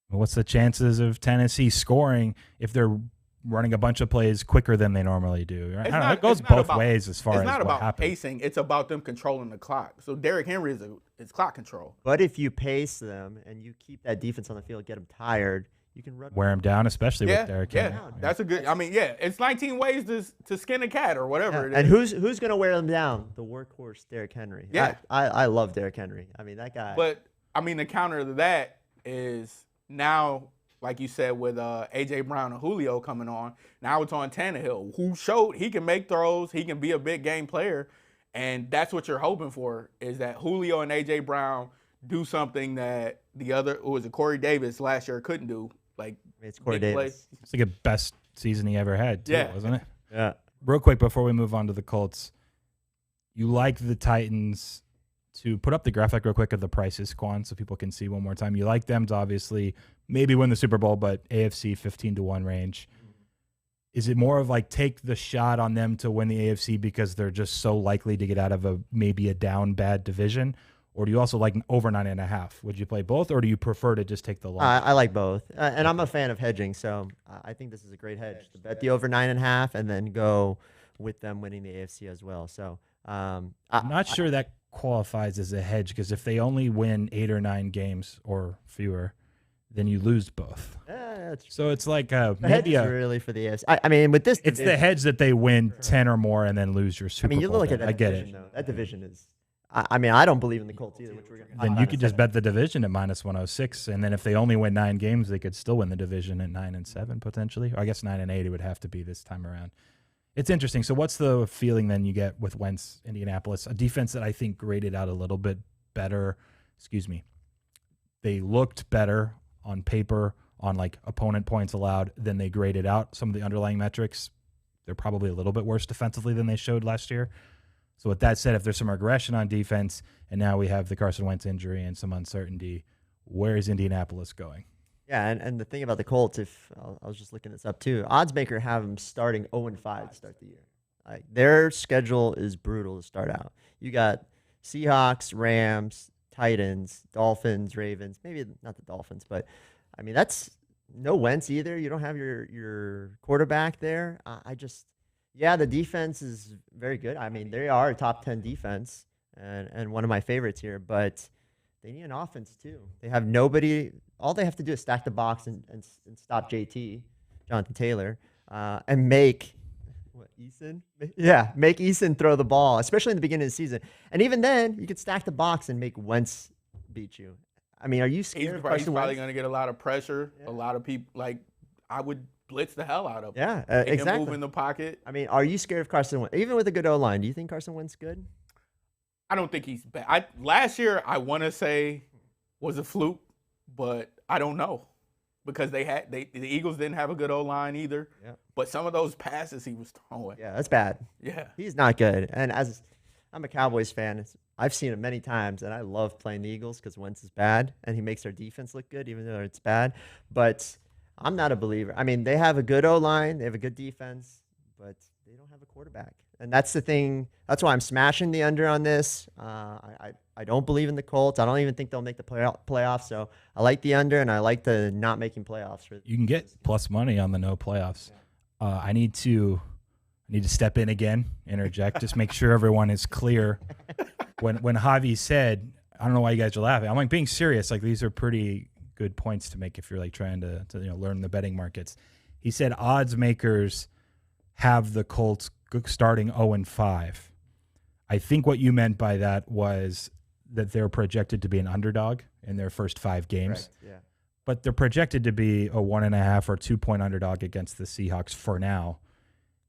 What's the chances of Tennessee scoring if they're running a bunch of plays quicker than they normally do? Right? It goes both ways as far as what happens. It's not about pacing. It's about them controlling the clock. So Derrick Henry is clock control. But if you pace them and you keep that defense on the field, get them tired, you can wear them down, especially with Derrick Henry. Yeah, that's a good. I mean, it's 19 ways to skin a cat or whatever. Yeah. And who's going to wear them down? The workhorse, Derrick Henry. Yeah, I love Derrick Henry. I mean, that guy. But I mean, the counter to that is now, like you said, with A.J. Brown and Julio coming on, now it's on Tannehill, who showed he can make throws, he can be a big game player, and that's what you're hoping for is that Julio and A.J. Brown do something that Corey Davis last year couldn't do. Like it's Corey Davis. It's like a best season he ever had, too, wasn't it? Yeah. Real quick before we move on to the Colts, you like the Titans to put up the graphic real quick of the prices, Qwan, so people can see one more time. You like them to obviously maybe win the Super Bowl, but AFC 15-1 range. Is it more of like take the shot on them to win the AFC because they're just so likely to get out of maybe a down bad division? Or do you also like over 9.5? Would you play both, or do you prefer to just take the line? I like both, and I'm a fan of hedging, so I think this is a great hedge to bet the over 9.5 and then go with them winning the AFC as well. So I'm not sure that qualifies as a hedge, because if they only win 8 or 9 games or fewer, then you lose both. So it's like maybe really for the AFC. I mean, with this, it's the hedge that they win 10 or more and then lose your Super Bowl. I mean, you look at that I get division, it. though. That division is. I mean, I don't believe in the Colts either. Then you could just bet the division at -106, and then if they only win 9 games, they could still win the division at 9-7 potentially. Or I guess 9-8 it would have to be this time around. It's interesting. So what's the feeling then you get with Wentz, Indianapolis, a defense that I think graded out a little bit better? Excuse me. They looked better on paper on like opponent points allowed than they graded out. Some of the underlying metrics, they're probably a little bit worse defensively than they showed last year. So with that said, if there's some regression on defense, and now we have the Carson Wentz injury and some uncertainty, where is Indianapolis going? Yeah, and the thing about the Colts, I was just looking this up too, oddsmaker have them starting 0-5 to start the year. Like, their schedule is brutal to start out. You got Seahawks, Rams, Titans, Dolphins, Ravens. Maybe not the Dolphins, but I mean that's no Wentz either. You don't have your quarterback there. Yeah, the defense is very good. I mean, they are a top 10 defense and one of my favorites here, but they need an offense too. They have nobody. All they have to do is stack the box and stop JT, Jonathan Taylor, and make Eason? Yeah, make Eason throw the ball, especially in the beginning of the season. And even then, you could stack the box and make Wentz beat you. I mean, are you scared of Carson Wentz? He's probably going to get a lot of pressure. Yeah. A lot of people, I would blitz the hell out of him. Yeah, exactly. Him move in the pocket. I mean, are you scared of Carson Wentz? Even with a good O-line, do you think Carson Wentz good? I don't think he's bad. Last year, I want to say was a fluke, but I don't know because the Eagles didn't have a good O-line either. Yeah. But some of those passes he was throwing. Yeah, that's bad. Yeah. He's not good. And as I'm a Cowboys fan, I've seen it many times, and I love playing the Eagles because Wentz is bad, and he makes their defense look good even though it's bad. But I'm not a believer. I mean, they have a good O-line, they have a good defense, but they don't have a quarterback. And that's the thing. That's why I'm smashing the under on this. I don't believe in the Colts. I don't even think they'll make the playoffs. So I like the under, and I like the not making playoffs. You can get plus money on the no playoffs. Yeah. I need to step in again, interject, just make sure everyone is clear. When Javi said, I don't know why you guys are laughing. I'm like being serious. Like these are pretty good points to make if you're like trying to learn the betting markets. He said odds makers have the Colts starting 0-5. I think what you meant by that was that they're projected to be an underdog in their first 5 games. Right, yeah. But they're projected to be a 1.5 or 2-point underdog against the Seahawks for now.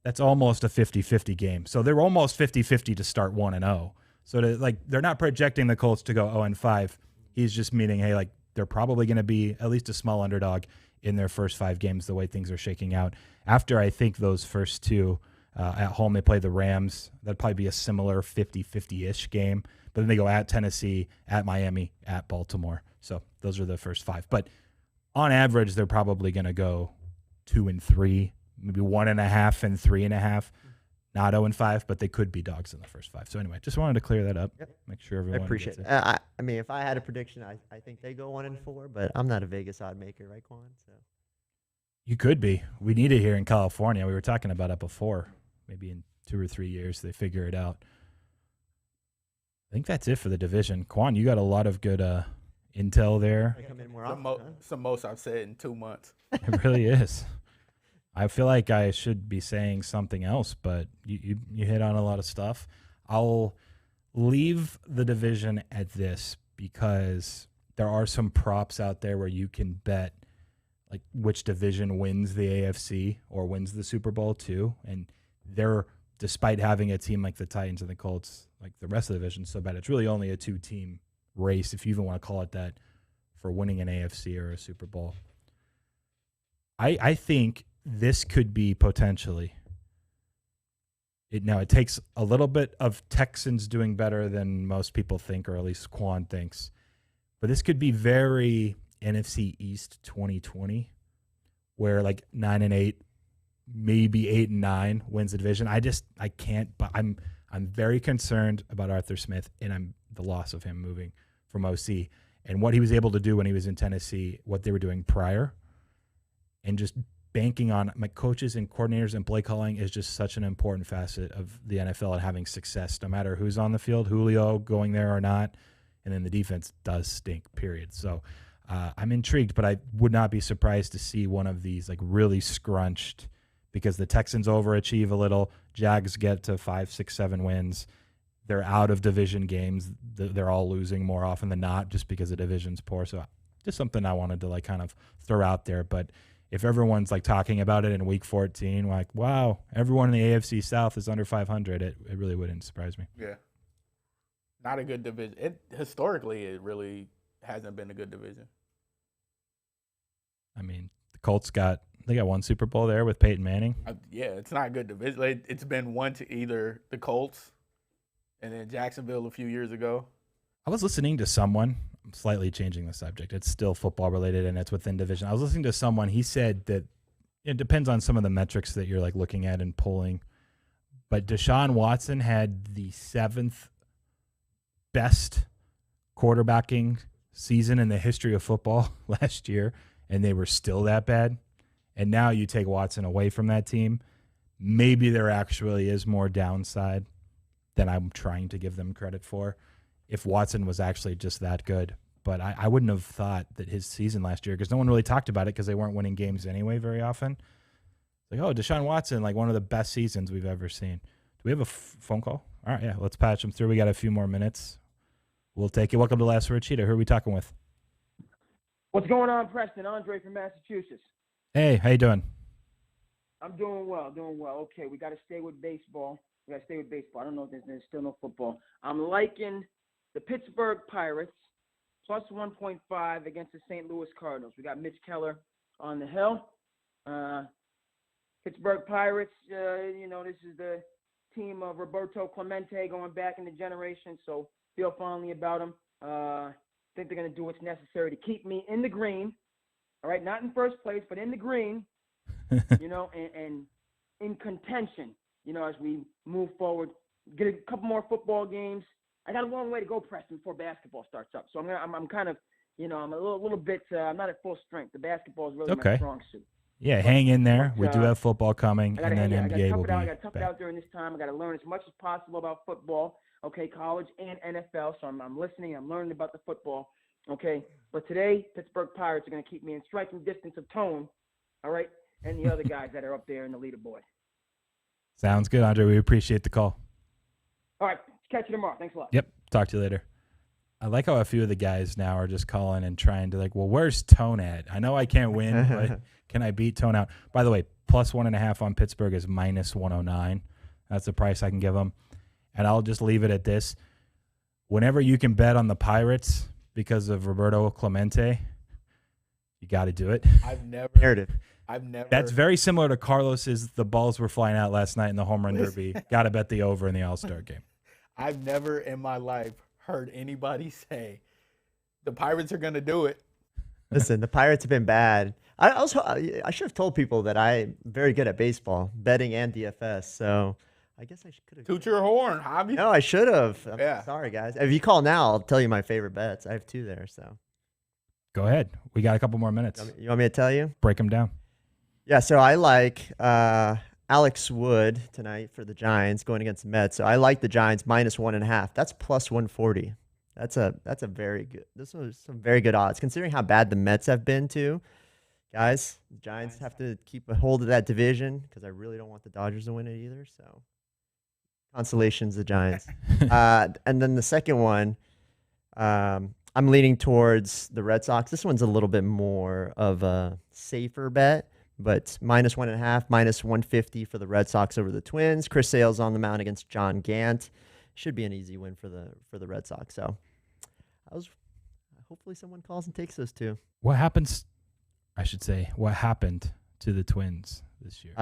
That's almost a 50-50 game. So they're almost 50-50 to start 1-0. So they're not projecting the Colts to go 0-5. He's just meaning, hey, like they're probably going to be at least a small underdog in their first 5 games the way things are shaking out. After I think those first 2 at home, they play the Rams. That'd probably be a similar 50-50-ish game. But then they go at Tennessee, at Miami, at Baltimore. So those are the first 5. But on average, they're probably going to go 2-3, maybe 1.5 and 3.5. Not 0-5, but they could be dogs in the first 5. So anyway, just wanted to clear that up. Yep. Make sure everyone. I appreciate it. I mean, if I had a prediction, I think they go 1-4, but I'm not a Vegas odd maker, right, Qwan? So you could be. We need it here in California. We were talking about it before. Maybe in 2 or 3 years they figure it out. I think that's it for the division. Qwan, you got a lot of good intel there. They come in more often, It's the most I've said in 2 months. It really is. I feel like I should be saying something else, but you hit on a lot of stuff. I'll leave the division at this because there are some props out there where you can bet like which division wins the AFC or wins the Super Bowl too. And they're, despite having a team like the Titans and the Colts, like the rest of the division so bad, it's really only a 2-team race, if you even want to call it that, for winning an AFC or a Super Bowl. I think this could be potentially. Now, it takes a little bit of Texans doing better than most people think, or at least Qwan thinks. But this could be very NFC East 2020, where like 9-8, maybe 8-9 wins the division. I can't. But I'm very concerned about Arthur Smith, and I'm the loss of him moving from OC. And what he was able to do when he was in Tennessee, what they were doing prior, and just banking on my coaches and coordinators and play calling is just such an important facet of the NFL and having success, no matter who's on the field, Julio going there or not. And then the defense does stink, period. So I'm intrigued, but I would not be surprised to see one of these like really scrunched, because the Texans overachieve a little. Jags get to 5, 6, 7 wins. They're out of division games. They're all losing more often than not just because the division's poor. So just something I wanted to like kind of throw out there. But if everyone's like talking about it in week 14, like, wow, everyone in the AFC South is under 500, it really wouldn't surprise me. Yeah. Not a good division. Historically, it really hasn't been a good division. I mean, the Colts got one Super Bowl there with Peyton Manning. Yeah, it's not a good division. It's been one to either the Colts and then Jacksonville a few years ago. I was listening to someone, I'm slightly changing the subject. It's still football related and it's within division. I was listening to someone, he said that it depends on some of the metrics that you're like looking at and pulling. But Deshaun Watson had the 7th best quarterbacking season in the history of football last year, and they were still that bad. And now you take Watson away from that team, maybe there actually is more downside than I'm trying to give them credit for if Watson was actually just that good. But I wouldn't have thought that his season last year, because no one really talked about it because they weren't winning games anyway very often. Like, oh, Deshaun Watson, like one of the best seasons we've ever seen. Do we have a phone call? All right, yeah, let's patch him through. We got a few more minutes. We'll take it. Welcome to Last Word Cheetah. Who are we talking with? What's going on, Preston? Andre from Massachusetts. Hey, how you doing? I'm doing well, Okay, we got to stay with baseball. I don't know if there's still no football. I'm liking the Pittsburgh Pirates plus 1.5 against the St. Louis Cardinals. We got Mitch Keller on the hill. Pittsburgh Pirates, this is the team of Roberto Clemente going back in the generation, so feel fondly about them. Think they're going to do what's necessary to keep me in the green. All right, not in first place, but in the green, and in contention, as we move forward. Get a couple more football games. I got a long way to go, Preston, before basketball starts up. So I'm kind of, I'm a little bit, I'm not at full strength. The basketball is really my strong suit. Yeah, hang in there. We do have football coming, and then NBA will be I got to tough it out during this time. I got to learn as much as possible about football, okay, college and NFL. So I'm listening. I'm learning about the football, okay. But today, Pittsburgh Pirates are going to keep me in striking distance of Tone, all right, and the other guys that are up there in the leaderboard. Sounds good, Andre. We appreciate the call. All right, catch you tomorrow. Thanks a lot. Yep, talk to you later. I like how a few of the guys now are just calling and trying to like, well, where's Tone at? I know I can't win, but can I beat Tone out? By the way, plus 1.5 on Pittsburgh is minus 109. That's the price I can give them. And I'll just leave it at this. Whenever you can bet on the Pirates because of Roberto Clemente, you got to do it. I've never. That's very similar to Carlos's. The balls were flying out last night in the home run derby. Got to bet the over in the All-Star game. I've never in my life heard anybody say the Pirates are going to do it. Listen, the Pirates have been bad. I should have told people that I'm very good at baseball, betting and DFS. So I guess I could have. Toot your horn, Javi. No, I should have. Yeah. Sorry, guys. If you call now, I'll tell you my favorite bets. I have 2 there. So go ahead. We got a couple more minutes. You want me to tell you? Break them down. Yeah, so I like Alex Wood tonight for the Giants going against the Mets. So I like the Giants minus 1.5. That's plus 140. That's a very good. This was some very good odds considering how bad the Mets have been too. Guys, the Giants have to keep a hold of that division because I really don't want the Dodgers to win it either. So consolations, the Giants. And then the second one, I'm leaning towards the Red Sox. This one's a little bit more of a safer bet. But minus 1.5, minus 150 for the Red Sox over the Twins. Chris Sale's on the mound against John Gant. Should be an easy win for the Red Sox. So hopefully someone calls and takes those 2. What happened to the Twins this year?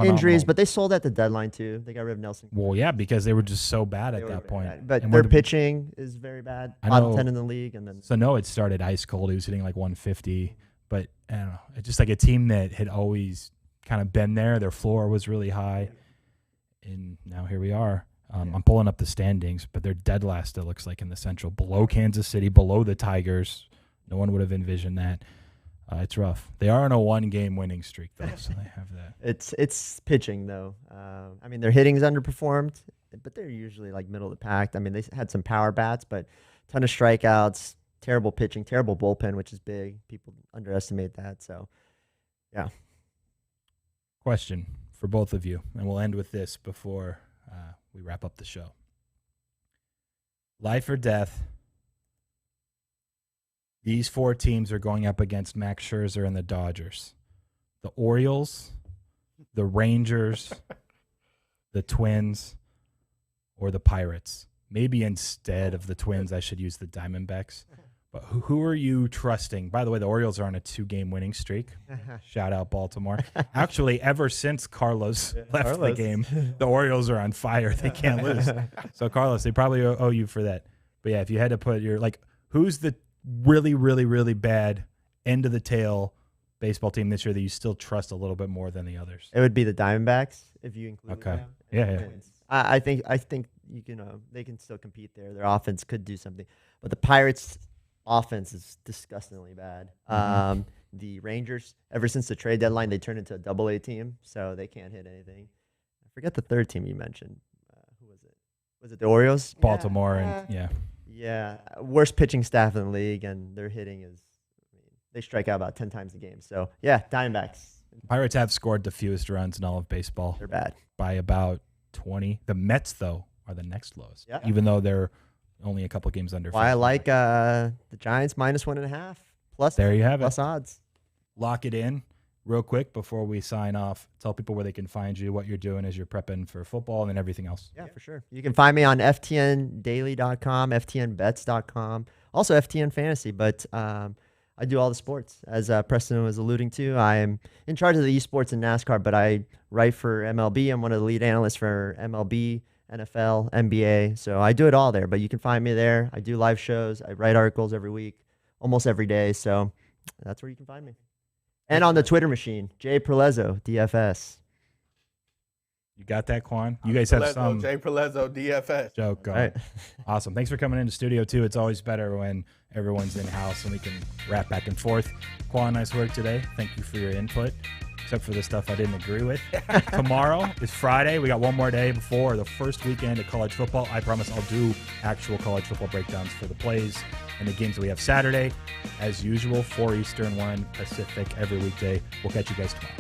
Injuries, but they sold at the deadline too. They got rid of Nelson. Well, yeah, because they were just so bad at that point. Bad. But their pitching is very bad. Bottom 10 in the league, and then Sano had started ice cold. He was hitting like 150. But I don't know. It's just like a team that had always kind of been there. Their floor was really high. And now here we are. I'm pulling up the standings, but they're dead last, it looks like, in the Central, below Kansas City, below the Tigers. No one would have envisioned that. It's rough. They are on a 1-game winning streak, though, so they have that. It's pitching, though. I mean, their hitting's underperformed, but they're usually like middle of the pack. I mean, they had some power bats, but a ton of strikeouts, terrible pitching, terrible bullpen, which is big. People underestimate that. So, yeah. Question for both of you, and we'll end with this before we wrap up the show. Life or death. These 4 teams are going up against Max Scherzer and the Dodgers. The Orioles, the Rangers, the Twins, or the Pirates. Maybe instead of the Twins, I should use the Diamondbacks. But who are you trusting? By the way, the Orioles are on a 2-game winning streak. Shout out Baltimore. Actually, ever since Carlos left the game, the Orioles are on fire. They can't lose. So, Carlos, they probably owe you for that. But, yeah, if you had to put your, who's the really, really, really bad end of the tail baseball team this year that you still trust a little bit more than the others? It would be the Diamondbacks if you include them. Yeah. I think you can they can still compete there. Their offense could do something, but the Pirates' offense is disgustingly bad. The Rangers, ever since the trade deadline, they turned into a AA team, so they can't hit anything. I forget the third team you mentioned. Who was it? Was it the Orioles? Baltimore and Yeah, worst pitching staff in the league, and their hitting is, they strike out about 10 times a game. So, yeah, Diamondbacks. Pirates have scored the fewest runs in all of baseball. They're bad. By about 20. The Mets, though, are the next lowest, even though they're only a couple games under. Well, I like the Giants -1.5. Plus, there you have plus odds. Lock it in real quick before we sign off. Tell people where they can find you, what you're doing as you're prepping for football, and then everything else. Yeah, for sure. You can find me on ftndaily.com, ftnbets.com, also FTN Fantasy. But I do all the sports. As Preston was alluding to, I am in charge of the esports and NASCAR, but I write for MLB. I'm one of the lead analysts for MLB, NFL, NBA. So I do it all there. But you can find me there. I do live shows. I write articles every week, almost every day. So that's where you can find me. And on the Twitter machine, J Prellezo, DFS. You got that, Qwan? You guys have some J Prellezo, DFS joke going. Right. Awesome. Thanks for coming into studio too. It's always better when everyone's in house and we can rap back and forth. Qwan, nice work today. Thank you for your input, except for the stuff I didn't agree with. Tomorrow is Friday. We got one more day before the first weekend of college football. I promise I'll do actual college football breakdowns for the plays and the games that we have Saturday. As usual, 4 Eastern, 1 Pacific every weekday. We'll catch you guys tomorrow.